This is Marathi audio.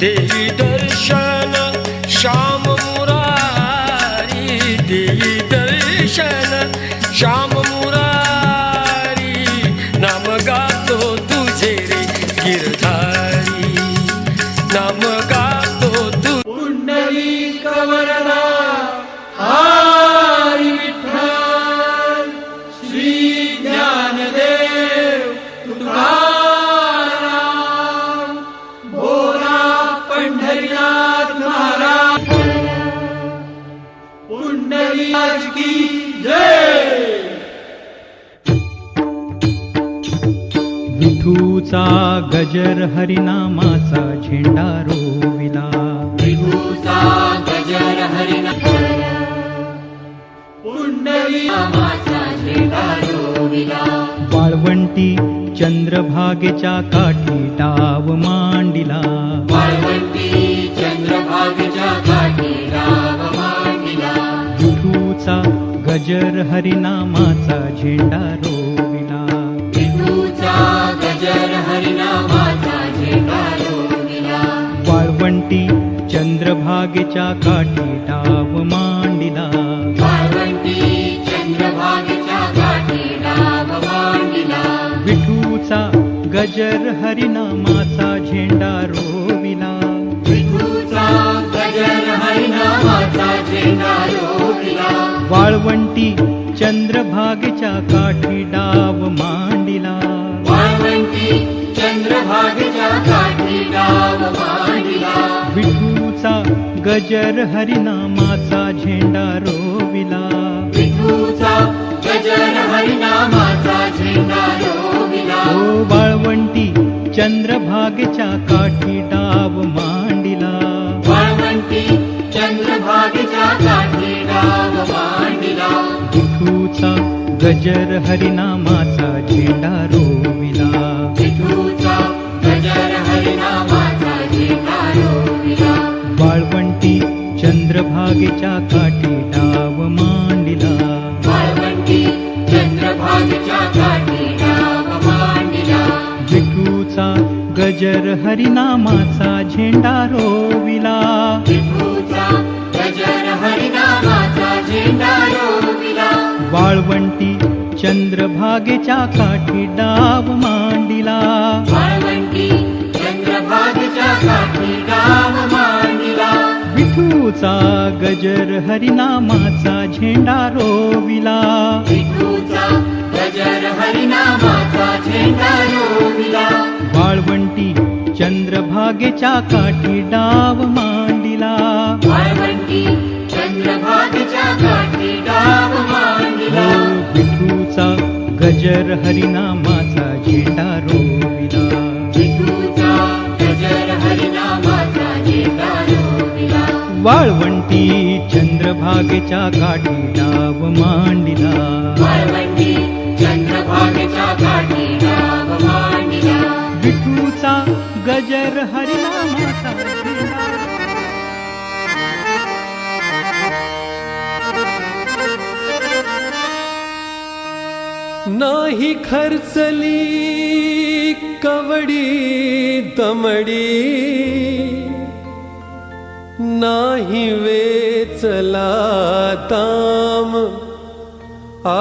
देई दर्शन श्याम मुरारी, देई दर्शन श्याम मुरारी, नाम गातो तुझे रे गिरधारी, नाम गातो तू पुंडलिक वरदा हरी विठ्ठल, श्री ज्ञानदेव तुकाराम, भोला पंढरीनाथ महाराज, पुंडलिक की जय. विठूचा गजर हरिनामाचा झेंडा रोविला, विठूचा गजर हरिनाम, पुंडलिकाचा झेंडा रोविला, वाळवंटी चंद्रभागेच्या काठी डाव मांडिला, वाळवंटी चंद्रभागेच्या काठी डाव मांडिला, विठूचा गजर हरिनामाचा झेंडा रोविला, विठूचा गजर हरिनामाचा झेंडा रोविला, वाळवंटी चंद्रभागेच्या काठी डाव मांडिला, वाळवंटी चंद्रभागेच्या काठी डाव मांडिला, विठूचा गजर हरिनामाचा झेंडा रोविला, विठूचा गजर हरिनामाचा झेंडा रोविला, वाळवंटी चंद्रभागेच्या काठी डाव मांडिला, वाळवंटी चंद्रभागेच्या काठी डाव मांडिला, विठूचा गजर हरिनामाचा झेंडा रोविला, विठूचा गजर हरिनामाचा झेंडा रोविला, ओ वाळवंटी चंद्रभागेच्या काठी डाव मांडिला, वाळवंटी चंद्रभागेच्या काठी डाव मांडिला, विठूचा गजर हरिनामाचा झेंडा रोविला, विठूचा गजर हरिनामाचा झेंडा रोविला, वाळवंटी चंद्रभागेच्या काठी डाव मांडिला, वाळवंटी चंद्रभागेच्या काठी डाव मांडिला, विठूचा गजर हरिनामाचा झेंडा रोविला, विठूचा गजर हरिनामाचा झेंडा रोविला, वाळवंटी चंद्रभागेच्या काठी डाव मांडिला, वाळवंटी चंद्रभागेच्या काठी डाव मांडिला, विठूचा गजर हरिनामाचा झेंडा रोविला, विठूचा गजर हरिनामाचा झेंडा रोविला, वाळवंटी चंद्रभागेच्या काठी डाव मांडिला, वाळवंटी चंद्रभागेच्या काठी डाव मांडिला, विठूचा गजर हरिनामाचा झेंडा रोविला, विठूचा गजर हरिनामाचा झेंडा रोविला, वाळवंटी चंद्रभागेच्या काठी डाव मांडिला, वाळवंटी चंद्रभागेच्या काठी डाव मांडिला, विठूचा गजर हरिनामाचा झेंडा. नाही खर्चली कवडी दमडी, नाही वेचला दाम, आ